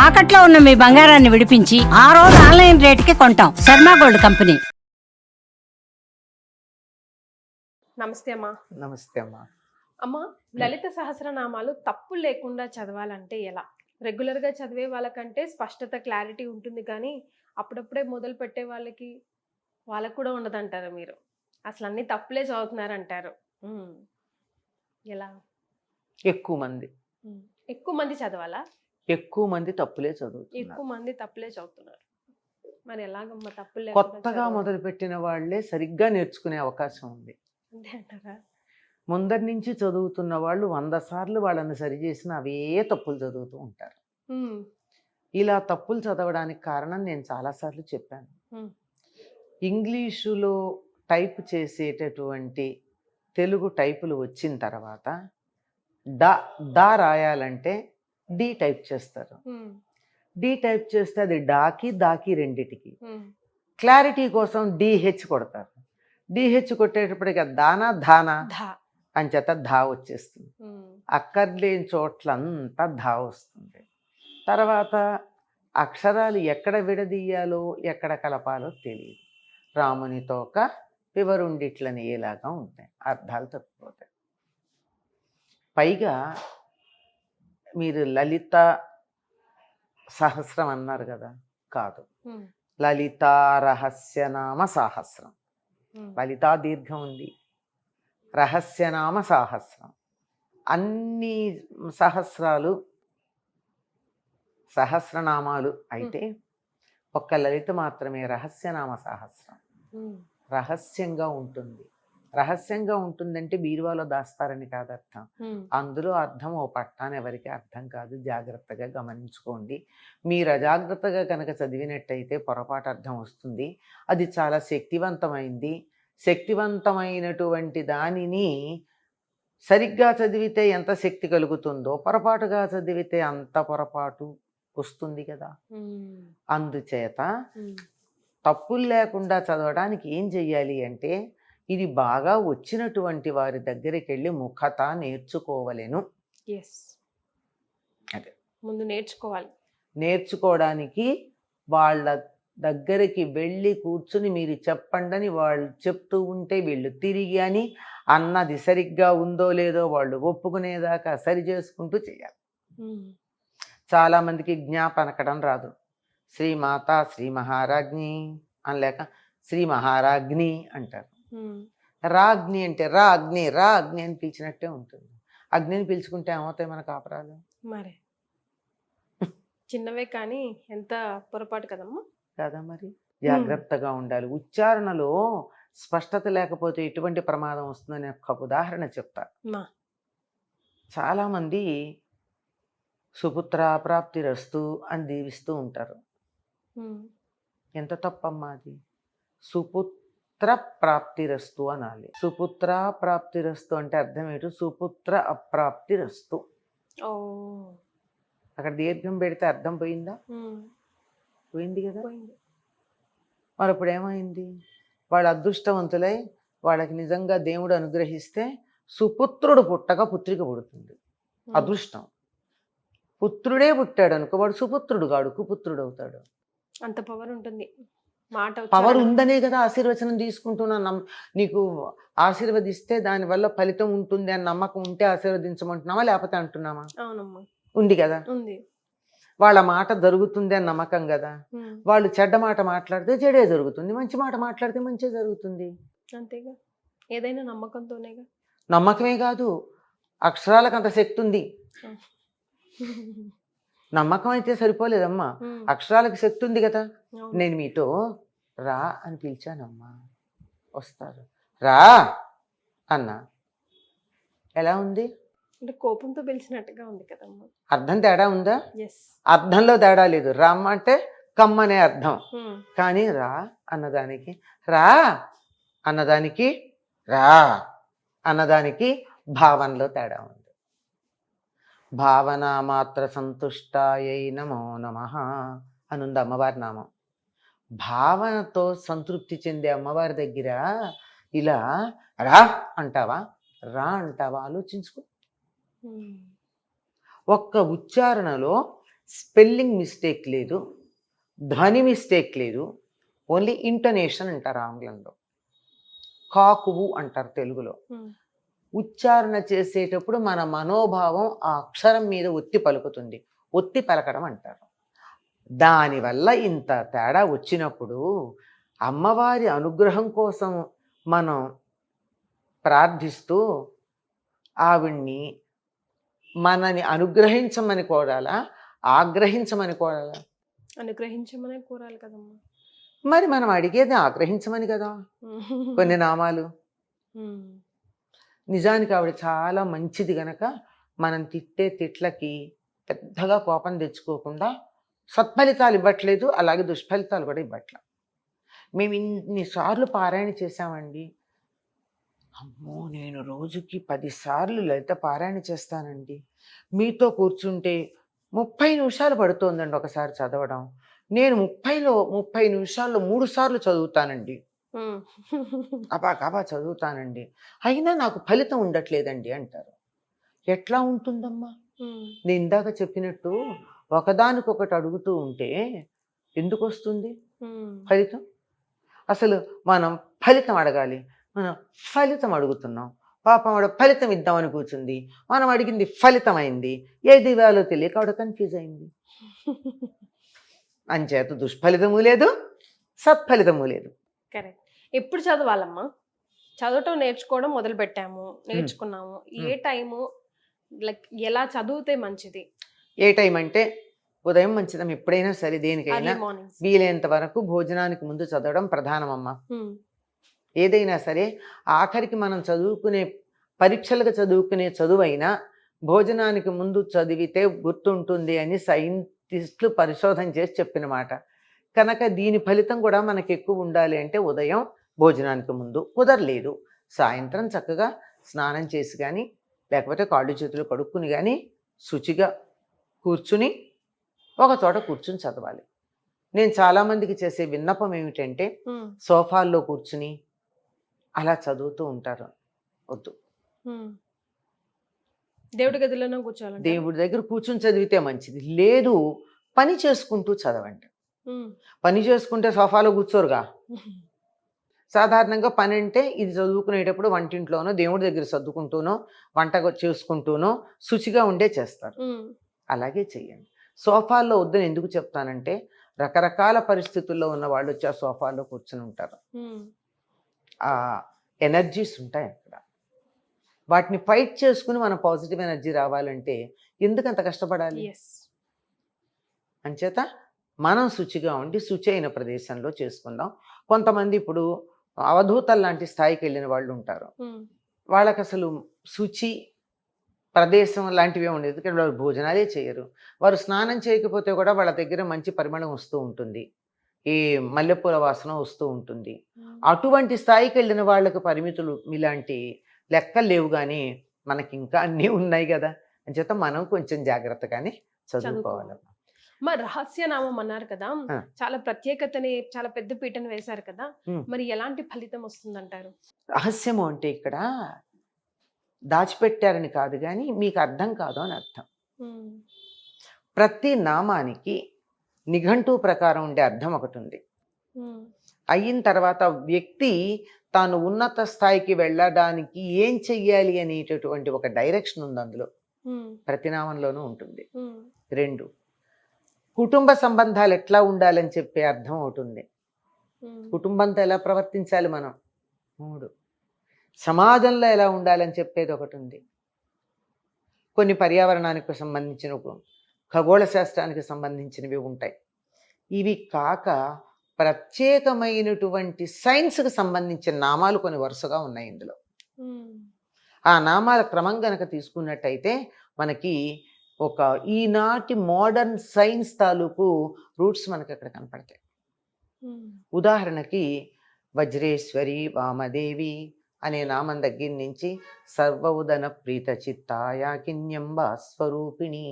తాకట్లో ఉన్న మీ బంగారాన్ని విడిపించి ఆ రోజు ఆన్లైన్ రేటుకి కొంటాం. Sharma gold company. నమస్తే అమ్మా. నమస్తే అమ్మా. అమ్మా, లలిత సహస్రనామాలు తప్పు లేకుండా చదవాలంటే ఎలా? రెగ్యులర్గా చదివే వాళ్ళకంటే స్పష్టత, క్లారిటీ ఉంటుంది, కానీ అప్పుడప్పుడే మొదలు పెట్టే వాళ్ళకి కూడా ఉండదంటారు మీరు. అసలు అన్ని తప్పులే చదువుతున్నారంటారు. ఎలా? ఎక్కువ మంది చదవాలా? ఎక్కువ మంది తప్పులే చదువుతున్నారు. ఎక్కువ మంది తప్పులే చదువుతున్నారు. మరి ఎలాగమ్మా తప్పులే? కొత్తగా మొదలుపెట్టిన వాళ్ళే సరిగ్గా నేర్చుకునే అవకాశం ఉంది. అంతే అంటారా? ముందరి నుంచి చదువుతున్న వాళ్ళు 100 సార్లు వాళ్ళని సరిచేసిన అవే తప్పులు చదువుతూ ఉంటారు. ఇలా తప్పులు చదవడానికి కారణం నేను చాలాసార్లు చెప్పాను. ఇంగ్లీషులో టైప్ చేసేటటువంటి తెలుగు టైపులు వచ్చిన తర్వాత డా రాయాలంటే డి టైప్ చేస్తారు. డి టైప్ చేస్తే అది డాకి దాకి రెండిటికి. క్లారిటీ కోసం డిహెచ్ కొడతారు. డిహెచ్ కొట్టేటప్పటికి దానా ధానా అని చేత ధా వచ్చేస్తుంది. అక్కర్లేని చోట్లంతా ధా వస్తుంది. తర్వాత అక్షరాలు ఎక్కడ విడదీయాలో ఎక్కడ కలపాలో తెలియదు. రాముని తోక పివరుండిట్లని ఏలాగా ఉంటాయి, అర్థాలు తప్పిపోతాయి. పైగా మీరు లలిత సహస్రం అన్నారు కదా, కాదు, లలితా రహస్యనామ సాహస్రం. లలితా దీర్ఘం ఉంది, రహస్యనామ సాహస్రం. అన్ని సహస్రనామాలు అయితే ఒక్క లలిత మాత్రమే రహస్యనామ సహస్రం. రహస్యంగా ఉంటుంది. రహస్యంగా ఉంటుందంటే బీరువాలో దాస్తారని కాదు అర్థం. అందులో అర్థం ఓ పట్టాన ఎవరికి అర్థం కాదు. జాగ్రత్తగా గమనించుకోండి. మీరు అజాగ్రత్తగా కనుక చదివినట్టయితే పొరపాటు అర్థం వస్తుంది. అది చాలా శక్తివంతమైంది. శక్తివంతమైనటువంటి దానిని సరిగ్గా చదివితే ఎంత శక్తి కలుగుతుందో పొరపాటుగా చదివితే అంత పొరపాటు వస్తుంది కదా. అందుచేత తప్పులు లేకుండా చదవడానికి ఏం చెయ్యాలి అంటే, ఇది బాగా వచ్చినటువంటి వారి దగ్గరికి వెళ్ళి ముఖత నేర్చుకోవలెను. అదే ముందు నేర్చుకోవడానికి వాళ్ళ దగ్గరికి వెళ్ళి కూర్చుని మీరు చెప్పండి వాళ్ళు చెప్తూ ఉంటే వీళ్ళు తిరిగి అని అన్నది సరిగ్గా ఉందో లేదో వాళ్ళు ఒప్పుకునేదాకా సరి చేసుకుంటూ చేయాలి. చాలామందికి జ్ఞాపనకడం రాదు. శ్రీమాత శ్రీ మహారాజ్ఞి అనలేక శ్రీ మహారాజ్ఞి అంటారు. రాజ్ఞి అంటే రాజ్ఞి రాజ్ఞి అని పిలిచినట్టే ఉంటుంది. అగ్నిని పిలుచుకుంటే ఏమవుతాయి మన కాపురాలు? మరి చిన్నవే కానీ ఎంత పొరపాటు కదమ్మా. కదా, మరి జాగ్రత్తగా ఉండాలి. ఉచ్చారణలో స్పష్టత లేకపోతే ఎటువంటి ప్రమాదం వస్తుందని ఒక ఉదాహరణ చెప్తా. చాలామంది సుపుత్రాప్రాప్తి రస్తు అని దీవిస్తూ ఉంటారు. ఎంత తప్పమ్మా అది. సుపుత్ర ప్రాప్తిరస్తు అనాలి. సుపుత్ర ప్రాప్తిరస్తు అంటే అర్థం ఏంటి? సుపుత్ర అప్రాప్తిరస్తు. అక్కడ దీర్ఘం పెడితే అర్థం పోయిందా? పోయింది కదా. మరి ఇప్పుడు ఏమైంది? వాళ్ళ అదృష్టవంతులై వాళ్ళకి నిజంగా దేవుడు అనుగ్రహిస్తే సుపుత్రుడు పుట్టక పుత్రిక పుడుతుంది. అదృష్టం. పుత్రుడే పుట్టాడు అనుకో, వాడు సుపుత్రుడు కాడు, కుపుత్రుడు అవుతాడు. అంత పవర్ ఉంటుంది. మాట పవర్ ఉందనే కదా ఆశీర్వచనం తీసుకుంటున్నా. నీకు ఆశీర్వదిస్తే దానివల్ల ఫలితం ఉంటుంది అని నమ్మకం ఉంటే ఆశీర్వదించమంటున్నామా, లేకపోతే అంటున్నామా? అవునమ్మా, ఉంది కదా. ఉంది. వాళ్ళ మాట జరుగుతుంది అని నమ్మకం కదా. వాళ్ళు చెడ్డ మాట మాట్లాడితే చెడే జరుగుతుంది, మంచి మాట మాట్లాడితే మంచి జరుగుతుంది. అంతేగా, ఏదైనా నమ్మకంతోనేగా. నమ్మకమే కాదు, అక్షరాలకు అంత శక్తి ఉంది. నమ్మకం అయితే సరిపోలేదమ్మా, అక్షరాలకు శక్తి ఉంది కదా. నేను మీతో రా అని పిలిచానమ్మా, వస్తారు. రా అన్నా, ఎలా ఉంది? అంటే కోపంతో పిలిచినట్టుగా ఉంది కదమ్మా. అర్థం తేడా ఉందా? అర్థంలో తేడా లేదు. రామ్మ అంటే కమ్మనే అర్థం. కానీ రా అన్నదానికి రా అన్నదానికి రా అన్నదానికి భావనలో తేడా ఉంది. భావన మాత్ర సంతుష్టాయై నమో నమః అనుంది అమ్మవారి నామం. భావనతో సంతృప్తి చెందే అమ్మవారి దగ్గర ఇలా రా అంటావా, ఆలోచించుకో. ఒక్క ఉచ్చారణలో స్పెల్లింగ్ మిస్టేక్ లేదు, ధ్వని మిస్టేక్ లేదు, ఓన్లీ ఇంటోనేషన్ అంటారు ఆంగ్లంలో, కాకువు అంటారు తెలుగులో. ఉచ్చారణ చేసేటప్పుడు మన మనోభావం ఆ అక్షరం మీద ఒత్తి పలుకుతుంది, ఒత్తి పలకడం అంటారు. దానివల్ల ఇంత తేడా వచ్చినప్పుడు అమ్మవారి అనుగ్రహం కోసం మనం ప్రార్థిస్తూ ఆవిడ్ని మనని అనుగ్రహించమని కోరాలా, ఆగ్రహించమని కోరాలా? అనుగ్రహించమనే కోరాలి కదమ్మా. మరి మనం అడిగేది ఆగ్రహించమని కదా కొన్ని నామాలు. నిజానికి ఆవిడ చాలా మంచిది గనక మనం తిట్టే తిట్లకి పెద్దగా కోపం తెచ్చుకోకుండా సత్ఫలితాలు ఇవ్వట్లేదు, అలాగే దుష్ఫలితాలు కూడా ఇవ్వట్లేదు. మేము ఇన్నిసార్లు పారాయణ చేశామండి. అమ్మో, నేను రోజుకి 10 సార్లు లలిత పారాయణ చేస్తానండి. మీతో కూర్చుంటే 30 నిమిషాలు పడుతోందండి ఒకసారి చదవడం. నేను 30 నిమిషాల్లో 3 సార్లు చదువుతానండి, కబా చదువుతానండి, అయినా నాకు ఫలితం ఉండట్లేదండి అంటారు. ఎట్లా ఉంటుందమ్మా? నేను ఇందాక చెప్పినట్టు ఒకదానికొకటి అడుగుతూ ఉంటే ఎందుకు వస్తుంది ఫలితం? అసలు మనం ఫలితం అడగాలి, మనం ఫలితం అడుగుతున్నాం. పాపం ఆవిడ ఫలితం ఇద్దామని కూర్చుంది, మనం అడిగింది ఫలితం అయింది. ఏది ఇవ్వాలో తెలియక ఆవిడ కన్ఫ్యూజ్ అయింది. అంచేత దుష్ఫలితము లేదు, సత్ఫలితము లేదు. కరెక్ట్. ఎప్పుడు చదవాలమ్మా? చదవటం నేర్చుకోవడం మొదలు పెట్టాము, నేర్చుకున్నాము. ఏ టైము, లైక్ ఎలా చదివితే మంచిది? ఏ టైం అంటే ఉదయం మంచిదం, ఎప్పుడైనా సరే దేనికైనా వీలైనంత వరకు భోజనానికి ముందు చదవడం ప్రధానమమ్మా. ఏదైనా సరే ఆఖరికి మనం చదువుకునే పరీక్షలకు చదువుకునే చదువైనా భోజనానికి ముందు చదివితే గుర్తుంటుంది అని సైంటిస్టులు పరిశోధన చేసి చెప్పిన మాట. కనుక దీని ఫలితం కూడా మనకి ఎక్కువ ఉండాలి అంటే ఉదయం భోజనానికి ముందు, కుదరలేదు సాయంత్రం చక్కగా స్నానం చేసి కానీ లేకపోతే కాళ్ళు చేతులు కడుక్కుని కానీ శుచిగా కూర్చుని ఒక చోట కూర్చుని చదవాలి. నేను చాలామందికి చేసే విన్నపం ఏమిటంటే సోఫాల్లో కూర్చుని అలా చదువుతూ ఉంటారు. వద్దు, దేవుడి గదిలోనే కూర్చోవాలి, దేవుడి దగ్గర కూర్చుని చదివితే మంచిది. లేదు, పని చేసుకుంటూ చదవండి. పని చేసుకుంటే సోఫాలో కూర్చోరుగా. సాధారణంగా పని అంటే ఇది చదువుకునేటప్పుడు వంటింట్లోనో దేవుడి దగ్గర సర్దుకుంటూనో వంట చేసుకుంటూనో శుచిగా ఉండే చేస్తారు. అలాగే చెయ్యండి. సోఫాల్లో వద్దని ఎందుకు చెప్తానంటే రకరకాల పరిస్థితుల్లో ఉన్న వాళ్ళు వచ్చి ఆ సోఫాలో కూర్చుని ఉంటారు. ఆ ఎనర్జీస్ ఉంటాయి అక్కడ, వాటిని ఫైట్ చేసుకుని మన పాజిటివ్ ఎనర్జీ రావాలంటే ఎందుకు అంత కష్టపడాలి? అంచేత మనం శుచిగా ఉండి శుచి అయిన ప్రదేశంలో చేసుకుందాం. కొంతమంది ఇప్పుడు అవధూతల లాంటి స్థాయికి వెళ్ళిన వాళ్ళు ఉంటారు, వాళ్ళకి అసలు శుచి ప్రదేశం లాంటివి ఉండేది, ఎందుకంటే వాళ్ళు భోజనాలే చేయరు. వారు స్నానం చేయకపోతే కూడా వాళ్ళ దగ్గర మంచి పరిమళం వస్తూ ఉంటుంది, ఈ మల్లెపూల వాసన వస్తూ ఉంటుంది. అటువంటి స్థాయికి వెళ్ళిన వాళ్ళకి పరిమితులు ఇలాంటి లెక్కలు లేవు, కానీ మనకి ఇంకా అన్నీ ఉన్నాయి కదా. అంచేత మనం కొంచెం జాగ్రత్తగానే చదువుకోవాలి. మరి రహస్యనామం అన్నారు కదా, చాలా ప్రత్యేకతని, చాలా పెద్ద పీటను వేశారు కదా, మరి ఎలాంటి ఫలితం వస్తుందంటారు? రహస్యము అంటే ఇక్కడ దాచిపెట్టారని కాదు, కానీ మీకు అర్థం కాదు అని అర్థం. ప్రతి నామానికి నిఘంటు ప్రకారం ఉండే అర్థం ఒకటి ఉంది. అయిన తర్వాత వ్యక్తి తాను ఉన్నత స్థాయికి వెళ్ళడానికి ఏం చెయ్యాలి అనేటటువంటి ఒక డైరెక్షన్ ఉంది అందులో, ప్రతి నామంలోనూ ఉంటుంది. 2, కుటుంబ సంబంధాలు ఎట్లా ఉండాలని చెప్పే అర్థం ఒకటి ఉంది, కుటుంబంతో ఎలా ప్రవర్తించాలి మనం. 3, సమాజంలో ఎలా ఉండాలని చెప్పేది ఒకటి ఉంది. కొన్ని పర్యావరణానికి సంబంధించిన, ఖగోళ శాస్త్రానికి సంబంధించినవి ఉంటాయి. ఇవి కాక ప్రత్యేకమైనటువంటి సైన్స్కి సంబంధించిన నామాలు కొన్ని వరుసగా ఉన్నాయి ఇందులో. ఆ నామాల క్రమం గనక తీసుకున్నట్టయితే మనకి ఒక ఈనాటి మోడర్న్ సైన్స్ తాలూకు రూట్స్ మనకి అక్కడ కనపడతాయి. ఉదాహరణకి వజ్రేశ్వరి వామదేవి అనే నామం దగ్గర నుంచి సర్వౌదన ప్రీత చిత్తాయాకిన్యంబ స్వరూపిణి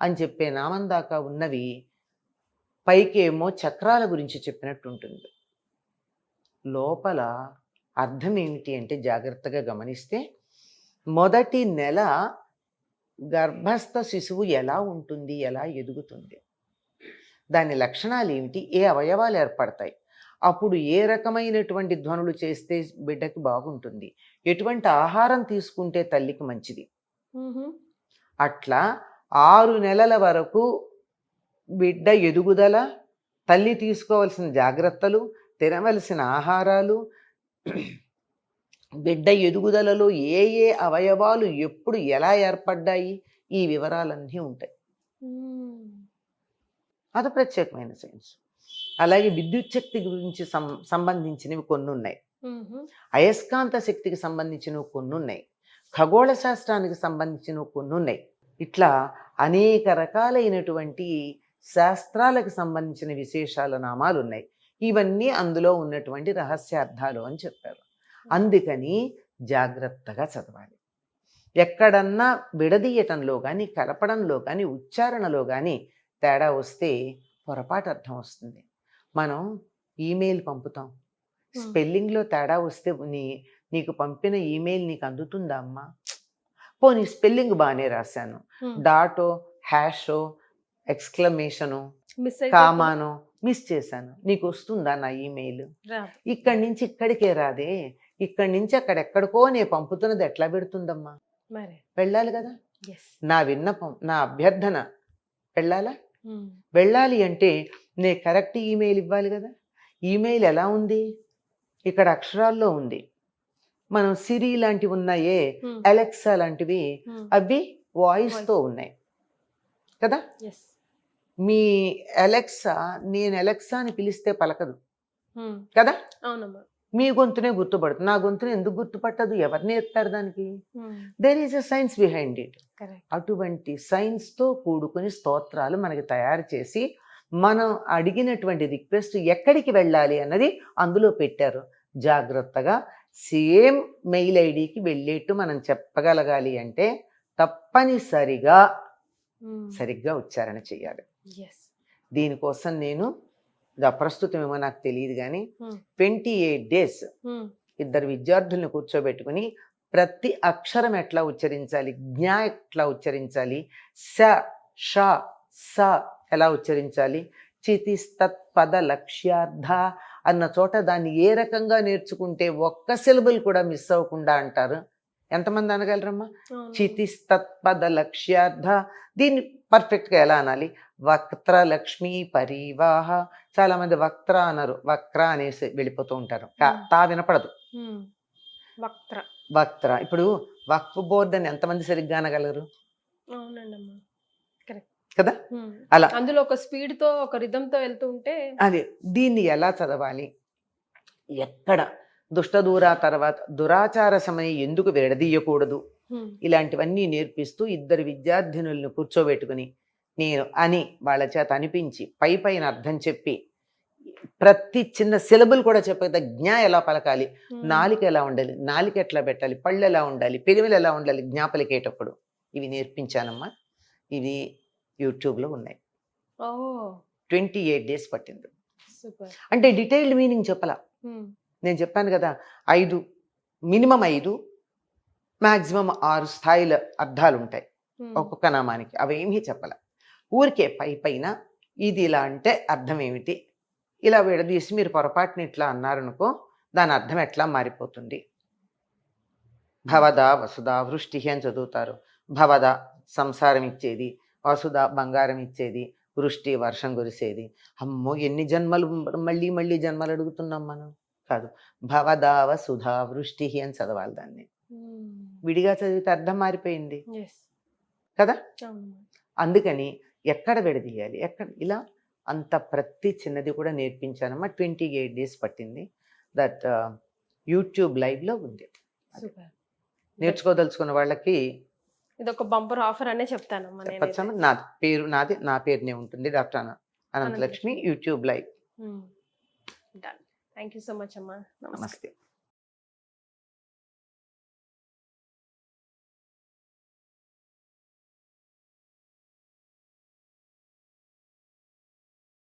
అని చెప్పే నామం దాకా ఉన్నవి పైకేమో చక్రాల గురించి చెప్పినట్టు ఉంటుంది. లోపల అర్థం ఏమిటి అంటే జాగ్రత్తగా గమనిస్తే మొదటి నెల గర్భస్థ శిశువు ఎలా ఉంటుంది, ఎలా ఎదుగుతుంది, దాని లక్షణాలు ఏమిటి, ఏ అవయవాలు ఏర్పడతాయి, అప్పుడు ఏ రకమైనటువంటి ధ్వనులు చేస్తే బిడ్డకి బాగుంటుంది, ఎటువంటి ఆహారం తీసుకుంటే తల్లికి మంచిది, అట్లా 6 నెలల వరకు బిడ్డ ఎదుగుదల, తల్లి తీసుకోవాల్సిన జాగ్రత్తలు, తినవలసిన ఆహారాలు, బిడ్డ ఎదుగుదలలో ఏ ఏ అవయవాలు ఎప్పుడు ఎలా ఏర్పడ్డాయి, ఈ వివరాలన్నీ ఉంటాయి. అది ప్రత్యేకమైన సైన్స్. అలాగే విద్యుత్ శక్తి గురించి సంబంధించినవి కొన్ని ఉన్నాయి, అయస్కాంత శక్తికి సంబంధించినవి కొన్ని ఉన్నాయి, ఖగోళ శాస్త్రానికి సంబంధించినవి కొన్ని ఉన్నాయి. ఇట్లా అనేక రకాలైనటువంటి శాస్త్రాలకు సంబంధించిన విశేషాల నామాలు ఉన్నాయి. ఇవన్నీ అందులో ఉన్నటువంటి రహస్యార్థాలు అని చెప్పారు. అందుకని జాగ్రత్తగా చదవాలి. ఎక్కడన్నా విడదీయటంలో కానీ, కలపడంలో కానీ, ఉచ్చారణలో కానీ తేడా వస్తే పొరపాటు అర్థం వస్తుంది. మనం ఈమెయిల్ పంపుతాం, స్పెల్లింగ్లో తేడా వస్తే నీకు పంపిన ఈమెయిల్ నీకు అందుతుందా అమ్మా? పోనీ స్పెల్లింగ్ బాగానే రాశాను, డాటో, హ్యాషో, ఎక్స్క్లమేషను, కామానో మిస్ చేశాను, నీకు వస్తుందా నా ఈమెయిల్? ఇక్కడి నుంచి ఇక్కడికే రాదే, ఇక్కడి నుంచి అక్కడెక్కడికో నేను పంపుతున్నది ఎట్లా పెడుతుందమ్మా? వెళ్ళాలి కదా. నా విన్నపం, నా అభ్యర్థన వెళ్ళాలా? వెళ్ళాలి అంటే నే కరెక్ట్ ఈమెయిల్ ఇవ్వాలి కదా. ఈమెయిల్ ఎలా ఉంది? ఇక్కడ అక్షరాల్లో ఉంది. మనం సిరి లాంటివి ఉన్నాయే, అలెక్సా లాంటివి, అవి వాయిస్తో ఉన్నాయి కదా. మీ అలెక్సా, నేను అలెక్సా అని పిలిస్తే పలకదు కదా. మీ గొంతునే గుర్తుపడుతుంది, నా గొంతునే ఎందుకు గుర్తుపట్టదు? ఎవరు నేర్పారు దానికి? There is a science behind it. అటువంటి సైన్స్తో కూడుకుని స్తోత్రాలు మనకి తయారు చేసి మనం అడిగినటువంటి రిక్వెస్ట్ ఎక్కడికి వెళ్ళాలి అన్నది అందులో పెట్టారు. జాగ్రత్తగా సేమ్ మెయిల్ ఐడికి వెళ్ళేట్టు మనం చెప్పగలగాలి అంటే తప్పనిసరిగా సరిగ్గా ఉచ్చారణ చేయాలి. దీనికోసం నేను ప్రస్తుతం ఏమో నాకు తెలియదు కానీ 28 days ఇద్దరు విద్యార్థుల్ని కూర్చోబెట్టుకుని ప్రతి అక్షరం ఎట్లా ఉచ్చరించాలి, జ్ఞా ఎట్లా ఉచ్చరించాలి, స ష స ఎలా ఉచ్చరించాలి, చితిస్తత్పద లక్ష్యార్థ అన్న చోట దాన్ని ఏ రకంగా నేర్చుకుంటే ఒక్క సిలబుల్ కూడా మిస్ అవ్వకుండా అంటారు. ఎంతమంది అనగలరమ్మా? చితిస్తత్పద లక్ష్యార్థ. దీన్ని పర్ఫెక్ట్గా ఎలా అనాలి? వక్త్ర లక్ష్మీ పరివాహ. చాలా మంది వక్త్ర అనరు, వక్ర అనేసి వెళ్ళిపోతూ ఉంటారు, తా వినపడదు. వక్త్ర. ఇప్పుడు వక్ఫ్ బోర్డ్ అని ఎంతమంది సరిగ్గా అనగలరు కదా. అలా అందులో ఒక స్పీడ్ తో, ఒక రిథమ్ తో వెళ్తూ ఉంటే అదే. దీన్ని ఎలా చదవాలి, ఎక్కడ దుష్టదూరా తర్వాత దురాచార సమయం ఎందుకు విడదీయకూడదు, ఇలాంటివన్నీ నేర్పిస్తూ ఇద్దరు విద్యార్థినులను కూర్చోబెట్టుకుని నేను అని వాళ్ళ చేత అనిపించి పైన అర్థం చెప్పి ప్రతి చిన్న సిలబుల్ కూడా చెప్పేది. జ్ఞా ఎలా పలకాలి, నాలిక ఎలా ఉండాలి, నాలిక ఎట్లా పెట్టాలి, పళ్ళు ఎలా ఉండాలి, పెరిమిలు ఎలా ఉండాలి జ్ఞాపలికేటప్పుడు, ఇవి నేర్పించానమ్మా. ఇవి యూట్యూబ్లో ఉన్నాయి. 28 days పట్టింది. అంటే డీటెయిల్డ్ మీనింగ్ చెప్పలా. నేను చెప్పాను కదా, 5 మినిమం 5 మ్యాక్సిమం 6 స్థాయిల అర్థాలు ఉంటాయి ఒక్కొక్క నామానికి. అవేమీ చెప్పాల. ఊరికే పైన ఇది ఇలా అంటే అర్థం ఏమిటి, ఇలా విడదీసి మీరు పొరపాటుని ఇట్లా అన్నారనుకో దాని అర్థం ఎట్లా మారిపోతుంది. భవద వసుధ వృష్టి అని చదువుతారు. భవద సంసారం ఇచ్చేది, వసుధ బంగారం ఇచ్చేది, వృష్టి వర్షం కురిసేది. అమ్మో ఎన్ని జన్మలు, మళ్ళీ జన్మలు అడుగుతున్నాం మనం. కాదు, భవదావ సుధా వృష్టి అని చదవాలి. దాన్ని విడిగా చదివితే అర్థం మారిపోయింది కదా. అందుకని ఎక్కడ విడదీయాలి, ఎక్కడ ఇలా అంత ప్రతి చిన్నది కూడా నేర్పించానమ్మా. 28 days పట్టింది. దట్ యూట్యూబ్ లైవ్లో ఉంది. నేర్చుకోదలుచుకున్న వాళ్ళకి ఇది ఒక బంపర్ ఆఫర్ అనే చెప్తానమ్మా. నా పేరునే ఉంటుంది, doctor Ananthalakshmi, YouTube live. Thank you so much అమ్మా. నమస్తే.